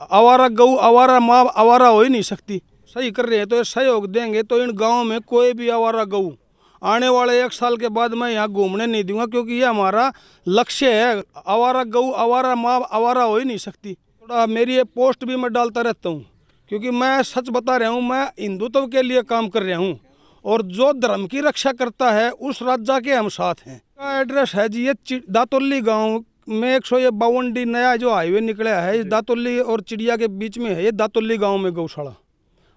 आवारा गऊ, आवारा माँ आवारा हो ही नहीं सकती। सही कर रहे हैं तो ये सहयोग देंगे तो इन गाँव में कोई भी आवारा गऊ आने वाले 1 साल के बाद मैं यहाँ घूमने नहीं दूंगा, क्योंकि ये हमारा लक्ष्य है। आवारा गऊ, आवारा माँ आवारा हो ही नहीं सकती। थोड़ा मेरी ये पोस्ट भी मैं डालता रहता हूँ, क्योंकि मैं सच बता रहा हूँ, मैं हिंदुत्व के लिए काम कर रहा हूँ और जो धर्म की रक्षा करता है उस राजा के हम साथ हैं। का एड्रेस है जी ये दातोली गाँव में 152D नया जो हाईवे निकला है, इस दातोली और चिड़िया के बीच में है। ये दातोली गाँव में गौशाला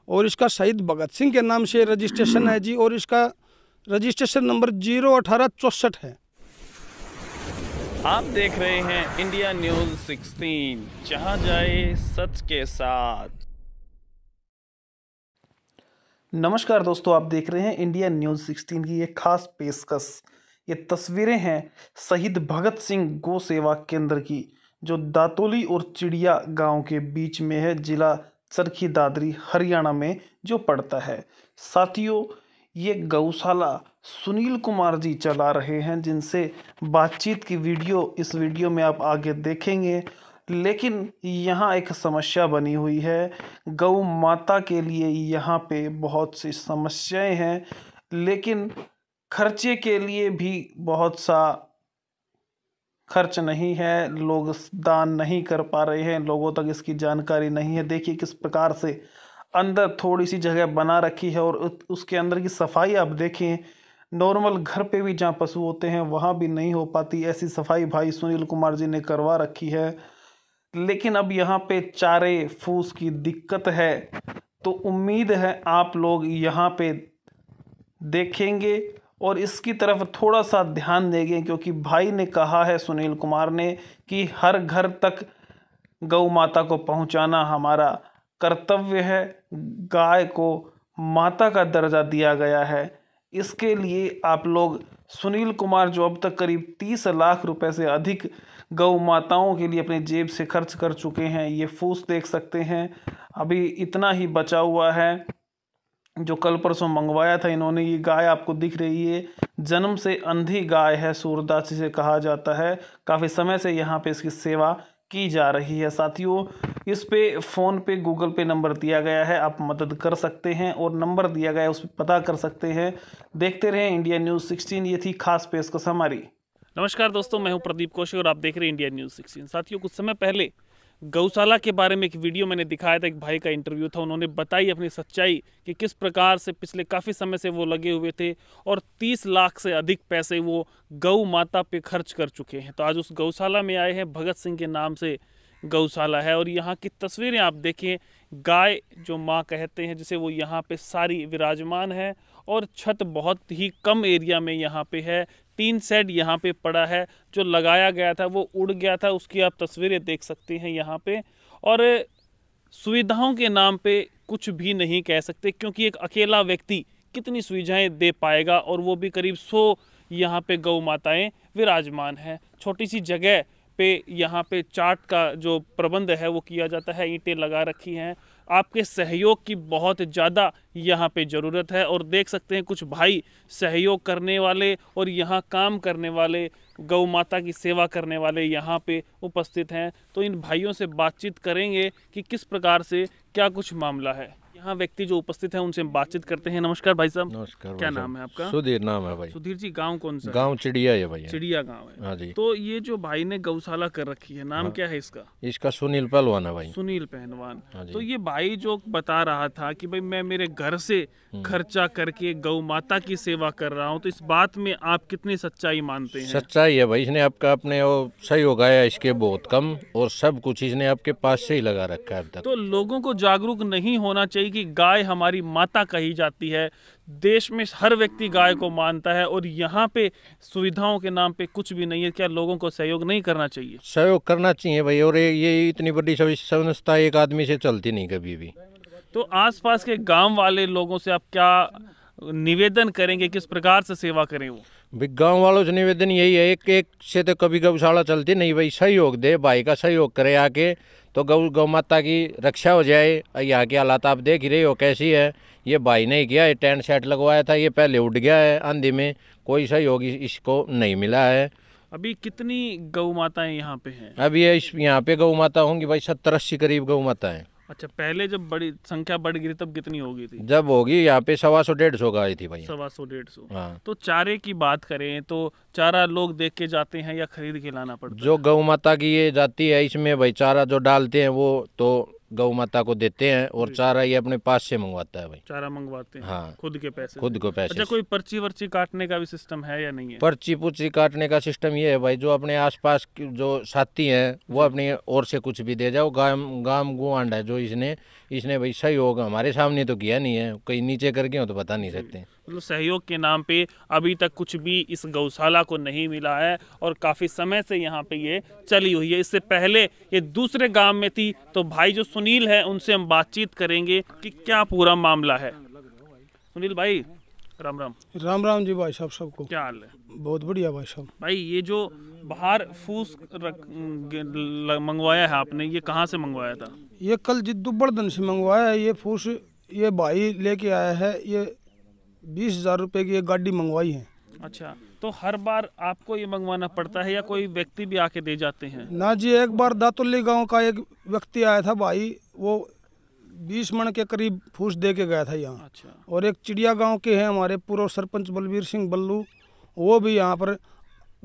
और इसका शहीद भगत सिंह के नाम से रजिस्ट्रेशन है जी, और इसका रजिस्ट्रेशन नंबर 01864 है। आप देख रहे हैं इंडिया न्यूज़ 16, जहां जाए सच के साथ। नमस्कार दोस्तों, आप देख रहे हैं इंडिया न्यूज़ 16 की एक खास पेशकश। ये तस्वीरें हैं शहीद भगत सिंह गौ सेवा केंद्र की, जो दातोली और चिड़िया गांव के बीच में है, जिला चरखी दादरी हरियाणा में जो पड़ता है। साथियों, ये गौशाला सुनील कुमार जी चला रहे हैं, जिनसे बातचीत की वीडियो इस वीडियो में आप आगे देखेंगे। लेकिन यहाँ एक समस्या बनी हुई है। गौ माता के लिए यहाँ पे बहुत सी समस्याएं हैं, लेकिन खर्चे के लिए भी बहुत सा खर्च नहीं है। लोग दान नहीं कर पा रहे हैं, लोगों तक इसकी जानकारी नहीं है। देखिए किस प्रकार से अंदर थोड़ी सी जगह बना रखी है और उसके अंदर की सफाई आप देखें। नॉर्मल घर पे भी जहाँ पशु होते हैं वहाँ भी नहीं हो पाती ऐसी सफाई भाई सुनील कुमार जी ने करवा रखी है। लेकिन अब यहाँ पे चारे फूस की दिक्कत है, तो उम्मीद है आप लोग यहाँ पे देखेंगे और इसकी तरफ थोड़ा सा ध्यान देंगे, क्योंकि भाई ने कहा है सुनील कुमार ने कि हर घर तक गौ माता को पहुँचाना हमारा कर्तव्य है। गाय को माता का दर्जा दिया गया है। इसके लिए आप लोग सुनील कुमार जो अब तक करीब 30 लाख रुपए से अधिक गौ माताओं के लिए अपने जेब से खर्च कर चुके हैं। ये फूस देख सकते हैं, अभी इतना ही बचा हुआ है जो कल परसों मंगवाया था इन्होंने। ये गाय आपको दिख रही है, जन्म से अंधी गाय है, सूरदास जिसे कहा जाता है। काफ़ी समय से यहाँ पे इसकी सेवा की जा रही है। साथियों, इस पे फ़ोन पे गूगल पे नंबर दिया गया है, आप मदद कर सकते हैं और नंबर दिया गया है उस पर पता कर सकते हैं। देखते रहें इंडिया न्यूज़ 16, ये थी खास पेशकश हमारी। नमस्कार दोस्तों, मैं हूं प्रदीप कौशिक और आप देख रहे हैं इंडिया न्यूज़ 16। साथियों, कुछ समय पहले गौशाला के बारे में एक वीडियो मैंने दिखाया था, एक भाई का इंटरव्यू था। उन्होंने बताई अपनी सच्चाई कि किस प्रकार से पिछले काफ़ी समय से वो लगे हुए थे और 30 लाख से अधिक पैसे वो गौ माता पे खर्च कर चुके हैं। तो आज उस गौशाला में आए हैं, भगत सिंह के नाम से गौशाला है और यहाँ की तस्वीरें आप देखें। गाय जो माँ कहते हैं जिसे, वो यहाँ पे सारी विराजमान है और छत बहुत ही कम एरिया में यहाँ पे है। टीन शेड यहाँ पे पड़ा है, जो लगाया गया था वो उड़ गया था, उसकी आप तस्वीरें देख सकते हैं यहाँ पे। और सुविधाओं के नाम पे कुछ भी नहीं कह सकते, क्योंकि एक अकेला व्यक्ति कितनी सुविधाएं दे पाएगा, और वो भी करीब 100 यहाँ पे गौ माताएँ विराजमान हैं। छोटी सी जगह पे यहाँ पे चाट का जो प्रबंध है वो किया जाता है, ईंटें लगा रखी हैं। आपके सहयोग की बहुत ज़्यादा यहाँ पे ज़रूरत है और देख सकते हैं कुछ भाई सहयोग करने वाले और यहाँ काम करने वाले, गौ माता की सेवा करने वाले यहाँ पे उपस्थित हैं। तो इन भाइयों से बातचीत करेंगे कि किस प्रकार से क्या कुछ मामला है। यहाँ व्यक्ति जो उपस्थित हैं उनसे बातचीत करते हैं। नमस्कार भाई साहब। नमस्कार। क्या नाम है आपका? सुधीर नाम है भाई। सुधीर जी, गांव कौन सा? गांव चिड़िया है भाई। चिड़िया गांव है। हाँ जी। तो ये जो भाई ने गौशाला कर रखी है, नाम क्या है इसका? इसका सुनील पहलवान है भाई। सुनील पहलवान। हाँ जी। तो ये भाई जो बता रहा था कि भाई मैं मेरे घर से खर्चा करके गौ माता की सेवा कर रहा हूँ, तो इस बात में आप कितनी सच्चाई मानते हैं? सच्चाई है भाई। इसने आपका अपने वो सहयोग आया इसके बहुत कम, और सब कुछ इसने आपके पास से ही लगा रखा है अब तक। तो लोगों को जागरूक नहीं होना चाहिए कि गाय हमारी माता कही जाती है। देश में हर व्यक्ति गाय को मानता है और यहाँ पे सुविधाओं के नाम पे कुछ भी नहीं है। क्या लोगों को सहयोग नहीं करना चाहिए? सहयोग करना चाहिए भाई। और ये इतनी बड़ी संस्था एक आदमी से चलती नहीं कभी भी। तो आसपास के गांव वाले लोगों से आप क्या निवेदन करेंगे, किस प्रकार से सेवा करें वो? भाई गांव वालों से निवेदन यही है, एक एक से तो कभी गौशाला चलती नहीं भाई। सहयोग दे, भाई का सहयोग करे आके, तो गौ माता की रक्षा हो जाए। यहाँ की हालात आप देख ही रहे हो कैसी है। ये भाई ने किया, ये टेंट सेट लगवाया था, ये पहले उठ गया है आंधी में। कोई सहयोग इसको नहीं मिला है। अभी कितनी गौ माताएं यहाँ पे हैं? अब ये यहाँ पे गौ माता होंगी भाई 70-80 करीब गौ माता है। अच्छा, पहले जब बड़ी संख्या बढ़ गई तब कितनी हो गई थी? जब होगी यहाँ पे 125-150 का आई थी भाई। 125-150। हाँ। तो चारे की बात करें तो चारा लोग देख के जाते हैं या खरीद के लाना पड़ता जो गौ माता की ये जाती है इसमें भाई चारा जो डालते हैं वो तो गौ माता को देते हैं और चारा ये अपने पास से मंगवाता है भाई। है? चारा मंगवाते हैं हाँ। खुद के पैसे खुद से? को पैसे अच्छा, से। कोई पर्ची वर्ची काटने का भी सिस्टम है या नहीं है? पर्ची पुर्ची काटने का सिस्टम ये है भाई, जो अपने आसपास जो साथी हैं वो अपनी ओर से कुछ भी दे जाओ। गाम गुआंड है जो इसने भाई सहयोग हमारे सामने तो किया नहीं है, कहीं नीचे करके हो तो बता नहीं सकते। मतलब सहयोग के नाम पे अभी तक कुछ भी इस गौशाला को नहीं मिला है और काफ़ी समय से यहाँ पे ये चली हुई है। इससे पहले ये दूसरे गांव में थी, तो भाई जो सुनील है उनसे हम बातचीत करेंगे कि क्या पूरा मामला है। सुनील भाई, राम राम। राम राम जी भाई साहब, सबको क्या हाल है? बहुत बढ़िया भाई साहब। भाई ये जो बाहर फूस मंगवाया है आपने, ये कहाँ से मंगवाया था? ये कल जिद्दू बर्दन से मंगवाया है ये फूस। ये भाई लेके आया है, ये 20,000 रुपये की ये गाड़ी मंगवाई है। अच्छा, तो हर बार आपको ये मंगवाना पड़ता है या कोई व्यक्ति भी आके दे जाते हैं? ना जी, एक बार दातुल्ली गांव का एक व्यक्ति आया था भाई, वो 20 मन के करीब फूस दे के गया था यहाँ। अच्छा। और एक चिड़िया गांव के हैं हमारे पूर्व सरपंच बलबीर सिंह बल्लू, वो भी यहाँ पर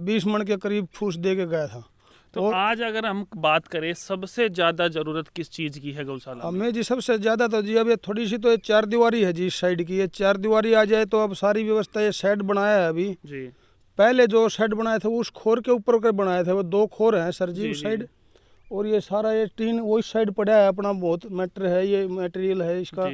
20 मन के करीब फूस दे के गया था। तो आज अगर हम बात करें सबसे ज्यादा जरूरत किस चीज की है गौशाला में? हमें जी सबसे ज्यादा तो जी अब ये थोड़ी सी तो ये 4 दीवारी है जी इस साइड की। ये 4 दीवारी आ जाए तो अब सारी व्यवस्था, ये शेड बनाया है अभी जी। पहले जो शेड बनाए थे उस खोर के ऊपर कर बनाए थे, वो 2 खोर हैं सर जी उस साइड। और ये सारा ये टीन वो इस साइड पड़ा है अपना, बहुत मैटर है, ये मटेरियल है इसका।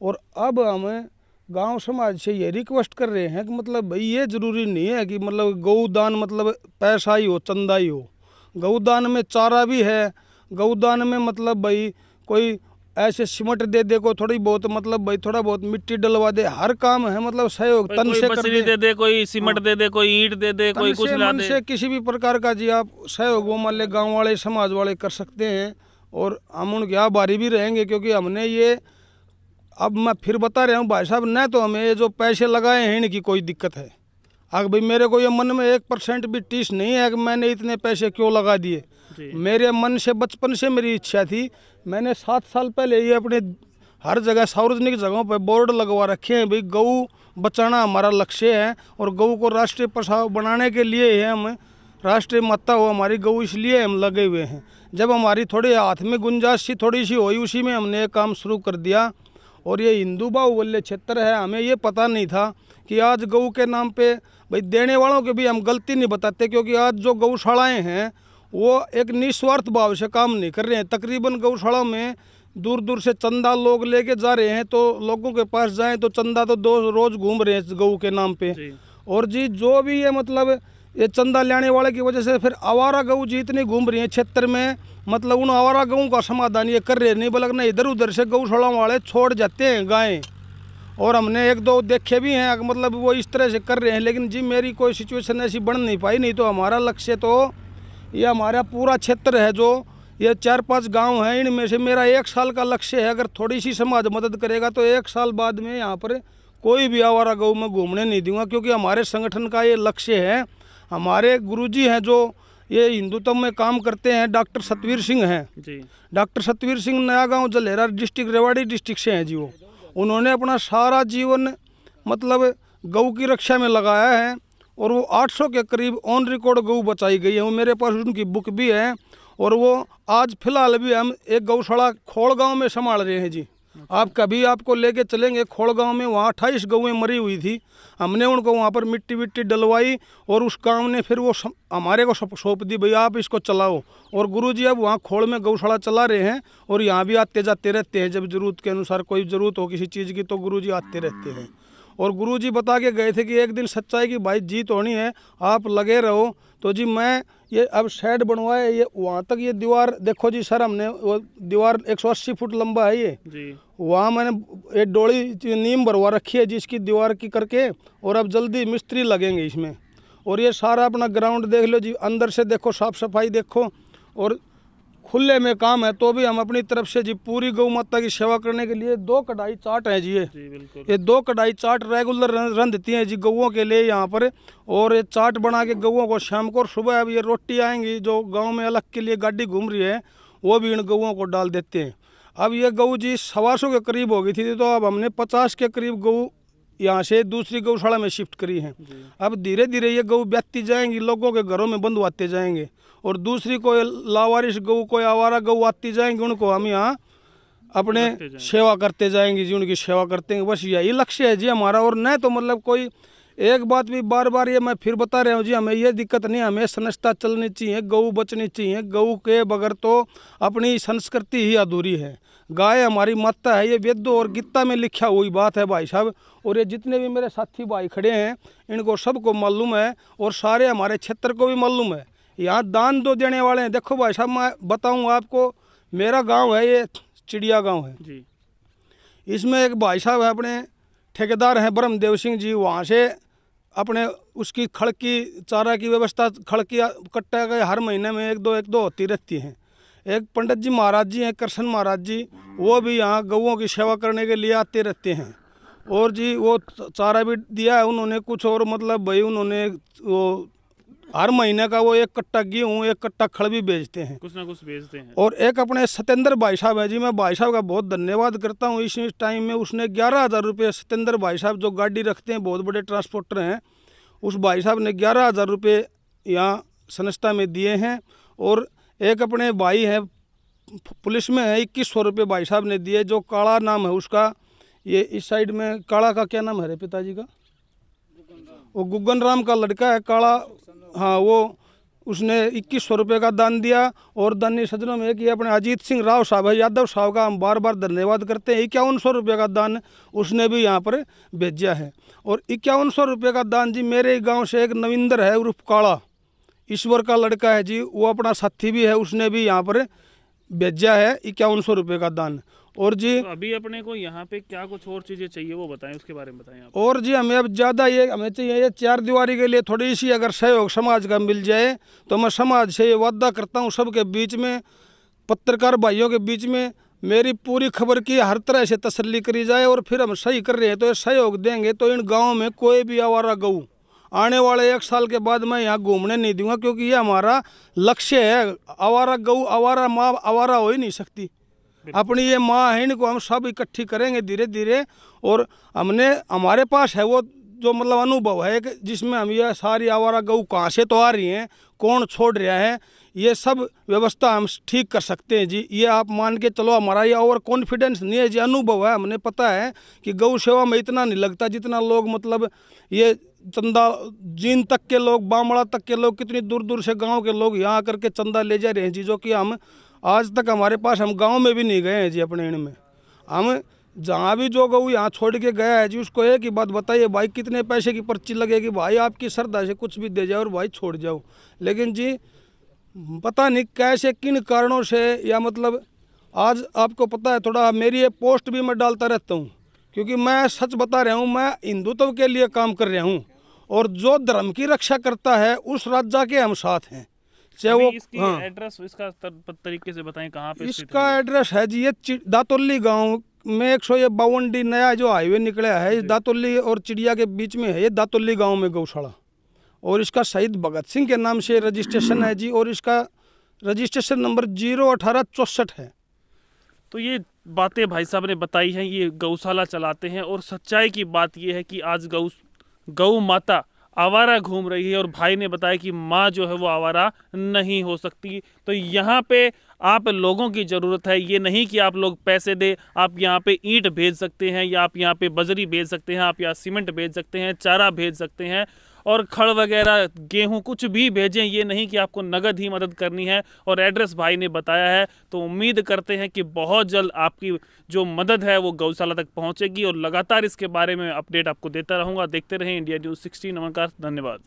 और अब हमें गांव समाज से ये रिक्वेस्ट कर रहे हैं कि मतलब भाई ये जरूरी नहीं है कि मतलब गौदान मतलब पैसा ही हो, चंदा ही हो। गौदान में चारा भी है, गौदान में मतलब भाई कोई ऐसे सीमेंट दे दे, को थोड़ी बहुत मतलब भाई थोड़ा बहुत मिट्टी डलवा दे, हर काम है मतलब सहयोग तन से कर दे, कोई सीमेंट दे दे, कोई ईंट दे दे, कोई कुछ ला दे, से किसी भी प्रकार का जी आप सहयोग वो मान ले गाँव वाले समाज वाले कर सकते हैं। और हम उनके आभारी भी रहेंगे, क्योंकि हमने ये, अब मैं फिर बता रहा हूँ भाई साहब, न तो हमें ये जो पैसे लगाए हैं इनकी कोई दिक्कत है। अगर भाई मेरे को ये मन में 1% भी टीस नहीं है कि मैंने इतने पैसे क्यों लगा दिए। मेरे मन से बचपन से मेरी इच्छा थी, मैंने 7 साल पहले ये अपने हर जगह सार्वजनिक जगहों पर बोर्ड लगवा रखे हैं भाई गौ बचाना हमारा लक्ष्य है और गौ को राष्ट्रीय पशु बनाने के लिए है, हम राष्ट्रीय माता हो हमारी गौ, इसलिए हम लगे हुए हैं। जब हमारी थोड़े हाथ में गुंजाइश सी थोड़ी सी हुई, उसी में हमने ये काम शुरू कर दिया। और ये हिंदू बाहुल्य क्षेत्र है, हमें ये पता नहीं था कि आज गौ के नाम पे भाई देने वालों के भी हम गलती नहीं बताते, क्योंकि आज जो गौशालाएं हैं वो एक निस्वार्थ भाव से काम नहीं कर रहे हैं। तकरीबन गौशाला में दूर दूर से चंदा लोग लेके जा रहे हैं, तो लोगों के पास जाएं तो चंदा तो 2 रोज घूम रहे हैं गौ के नाम पे। और जी जो भी ये मतलब ये चंदा लेने वाले की वजह से फिर आवारा गऊ जी इतनी घूम रही है क्षेत्र में, मतलब उन आवारा गऊ का समाधान ये कर रहे नहीं, बल्कि इधर उधर से गौशाला वाले छोड़ जाते हैं गायें। और हमने 1-2 देखे भी हैं, मतलब वो इस तरह से कर रहे हैं। लेकिन जी मेरी कोई सिचुएशन ऐसी बन नहीं पाई, नहीं तो हमारा लक्ष्य तो ये हमारा पूरा क्षेत्र है, जो ये 4-5 गांव हैं, इनमें से मेरा 1 साल का लक्ष्य है। अगर थोड़ी सी समाज मदद करेगा तो 1 साल बाद में यहाँ पर कोई भी आवारा गऊ में घूमने नहीं दूंगा, क्योंकि हमारे संगठन का ये लक्ष्य है। हमारे गुरुजी हैं जो ये हिंदुत्व में काम करते हैं, डॉक्टर सतवीर सिंह हैं जी। डॉक्टर सतवीर सिंह नया गाँव जलेरा डिस्ट्रिक्ट रेवाड़ी डिस्ट्रिक्ट से हैं जी। वो उन्होंने अपना सारा जीवन मतलब गऊ की रक्षा में लगाया है और वो 800 के करीब ऑन रिकॉर्ड गऊ बचाई गई है। वो मेरे पास उनकी बुक भी है। और वो आज फिलहाल भी हम एक गौशाला खोड़ गांव में संभाल रहे हैं जी। आप कभी आपको लेके चलेंगे खोड़ गांव में, वहाँ 28 गऊएं मरी हुई थी। हमने उनको वहाँ पर मिट्टी विट्टी डलवाई और उस गांव ने फिर वो हमारे को सौंप दी, भाई आप इसको चलाओ। और गुरुजी अब वहाँ खोड़ में गौशाला चला रहे हैं और यहाँ भी आते जाते रहते हैं। जब जरूरत के अनुसार कोई ज़रूरत हो किसी चीज़ की तो गुरुजी आते रहते हैं। और गुरुजी बता के गए थे कि एक दिन सच्चाई की भाई जीत होनी है, आप लगे रहो। तो जी मैं ये अब शेड बनवाए, ये वहाँ तक ये दीवार देखो जी सर, हमने वो दीवार 180 फुट लंबा है ये जी। वहाँ मैंने एक डोली नीम भरवा रखी है जिसकी दीवार की करके, और अब जल्दी मिस्त्री लगेंगे इसमें। और ये सारा अपना ग्राउंड देख लो जी, अंदर से देखो, साफ सफाई देखो। और खुले में काम है तो भी हम अपनी तरफ से जी पूरी गौ माता की सेवा करने के लिए 2 कढ़ाई चाट है जी जी बिल्कुल। ये 2 कढ़ाई चाट रेगुलर रन देती हैं जी गौओं के लिए यहाँ पर। और ये चाट बना के गौओं को शाम को और सुबह अब ये रोटी आएंगी जो गांव में अलग के लिए गाड़ी घूम रही है वो भी इन गौओं को डाल देते हैं। अब ये गऊ जी 125 के करीब हो गई थी तो अब हमने 50 के करीब गऊ यहाँ से दूसरी गौशाला में शिफ्ट करी हैं। अब धीरे धीरे ये गऊ ब्याती जाएंगी, लोगों के घरों में बंधवाते जाएंगे और दूसरी कोई लावारिश गऊ कोई आवारा गऊ आती जाएंगी, उनको हम यहाँ अपने सेवा करते जाएंगे जी, उनकी सेवा करते हैं। बस यही लक्ष्य है जी हमारा। और न तो मतलब कोई एक बात भी बार बार ये मैं फिर बता रहा हूँ जी, हमें ये दिक्कत नहीं, हमें संस्था चलनी चाहिए, गऊ बचनी चाहिए। गऊ के बगैर तो अपनी संस्कृति ही अधूरी है। गाय हमारी माता है, ये वेदों और गीता में लिखा हुई बात है भाई साहब। और ये जितने भी मेरे साथी भाई खड़े हैं इनको सबको मालूम है और सारे हमारे क्षेत्र को भी मालूम है। यहाँ दान दो देने वाले हैं। देखो भाई साहब मैं बताऊँ आपको, मेरा गाँव है ये चिड़िया गाँव है जी। इसमें एक भाई साहब है अपने ठेकेदार हैं ब्रह्मदेव सिंह जी, वहाँ से अपने उसकी खड़ की चारा की व्यवस्था खड़ की कट्टा के हर महीने में एक दो होती रहती हैं। एक पंडित जी महाराज जी हैं कृष्ण महाराज जी, वो भी यहाँ गऊओं की सेवा करने के लिए आते रहते हैं। और जी वो चारा भी दिया है उन्होंने कुछ, और मतलब भाई उन्होंने वो हर महीने का वो 1 कट्टा गेहूँ 1 कट्टा खड़ भी बेचते हैं, कुछ ना कुछ बेचते हैं। और एक अपने सत्येंद्र भाई साहब है जी, मैं भाई साहब का बहुत धन्यवाद करता हूँ। इस टाइम में उसने 11,000 रुपये, सत्येंद्र भाई साहब जो गाड़ी रखते हैं बहुत बड़े ट्रांसपोर्टर हैं, उस भाई साहब ने 11,000 रुपये यहाँ संस्था में दिए हैं। और एक अपने भाई हैं पुलिस में है, 2100 रुपये भाई साहब ने दिए। जो काला नाम है उसका, ये इस साइड में काला का क्या नाम है रे पिताजी का, वो गुग्गन राम का लड़का है काला, हाँ वो उसने 2100 रुपये का दान दिया। और दानी सज्जनों में एक ये अपने अजीत सिंह राव साहब है, यादव साहब का हम बार बार धन्यवाद करते हैं। 5100 रुपये का दान उसने भी यहाँ पर भेजा है। और 5100 रुपये का दान जी मेरे गांव से एक नविंदर है उर्फ काला, ईश्वर का लड़का है जी, वो अपना साथी भी है, उसने भी यहाँ पर भेजा है 5100 रुपये का दान। और जी तो अभी अपने को यहाँ पे क्या कुछ और चीज़ें चाहिए वो बताएं, उसके बारे में बताएं आप। और जी हमें अब ज़्यादा ये हमें चाहिए ये 4 दीवारी के लिए थोड़ी सी अगर सहयोग समाज का मिल जाए तो मैं समाज से ये वादा करता हूँ, सबके बीच में, पत्रकार भाइयों के बीच में मेरी पूरी खबर की हर तरह से तसल्ली करी जाए। और फिर हम सही कर रहे हैं तो ये सहयोग देंगे तो इन गाँव में कोई भी आवारा गऊ आने वाले 1 साल के बाद मैं यहाँ घूमने नहीं दूंगा, क्योंकि ये हमारा लक्ष्य है। आवारा गऊ, आवारा माँ आवारा हो ही नहीं सकती, अपनी ये माँ है, इनको हम सब इकट्ठी करेंगे धीरे धीरे। और हमारे पास है वो जो मतलब अनुभव है कि जिसमें हम ये सारी आवारा गऊ कहाँ से तो आ रही हैं, कौन छोड़ रहा है, ये सब व्यवस्था हम ठीक कर सकते हैं जी। ये आप मान के चलो, हमारा ये ओवर कॉन्फिडेंस नहीं है जी, अनुभव है, हमने पता है कि गौ सेवा में इतना नहीं लगता जितना लोग मतलब ये चंदा जीन तक के लोग, बामड़ा तक के लोग, कितनी दूर दूर से गांव के लोग यहाँ आकर के चंदा ले जा रहे हैं जी, जो कि हम आज तक हमारे पास, हम गांव में भी नहीं गए हैं जी अपने इनमें। हम जहाँ भी जो गऊ यहाँ छोड़ के गया है जी, उसको एक ही बात बताइए, भाई कितने पैसे की पर्ची लगेगी, भाई आपकी श्रद्धा से कुछ भी दे जाओ और भाई छोड़ जाओ। लेकिन जी पता नहीं कैसे किन कारणों से, या मतलब आज आपको पता है थोड़ा, मेरी ये पोस्ट भी मैं डालता रहता हूँ क्योंकि मैं सच बता रहा हूँ, मैं हिंदुत्व के लिए काम कर रहा हूँ और जो धर्म की रक्षा करता है उस राजा के हम साथ हैं, चाहे वो। इसकी हाँ, एड्रेस इसका तरीके से बताएं कहाँ पे स्थित इसका है? एड्रेस है जी ये दातोली गांव में 152 नया जो हाईवे निकला है, इस दातोली और चिड़िया के बीच में है ये दातोली गांव में गौशाला। और इसका शहीद भगत सिंह के नाम से रजिस्ट्रेशन है जी, और इसका रजिस्ट्रेशन नंबर 01864 है। तो ये बातें भाई साहब ने बताई हैं, ये गौशाला चलाते हैं, और सच्चाई की बात ये है कि आज गौ माता आवारा घूम रही है, और भाई ने बताया कि माँ जो है वो आवारा नहीं हो सकती। तो यहाँ पे आप लोगों की ज़रूरत है, ये नहीं कि आप लोग पैसे दे, आप यहाँ पे ईंट भेज सकते हैं, या आप यहाँ पे बजरी भेज सकते हैं, आप यहाँ सीमेंट भेज सकते हैं, चारा भेज सकते हैं, और खड़ वगैरह गेहूं कुछ भी भेजें, ये नहीं कि आपको नगद ही मदद करनी है। और एड्रेस भाई ने बताया है, तो उम्मीद करते हैं कि बहुत जल्द आपकी जो मदद है वो गौशाला तक पहुंचेगी, और लगातार इसके बारे में अपडेट आपको देता रहूंगा। देखते रहें इंडिया न्यूज़ 16। नमस्कार, धन्यवाद।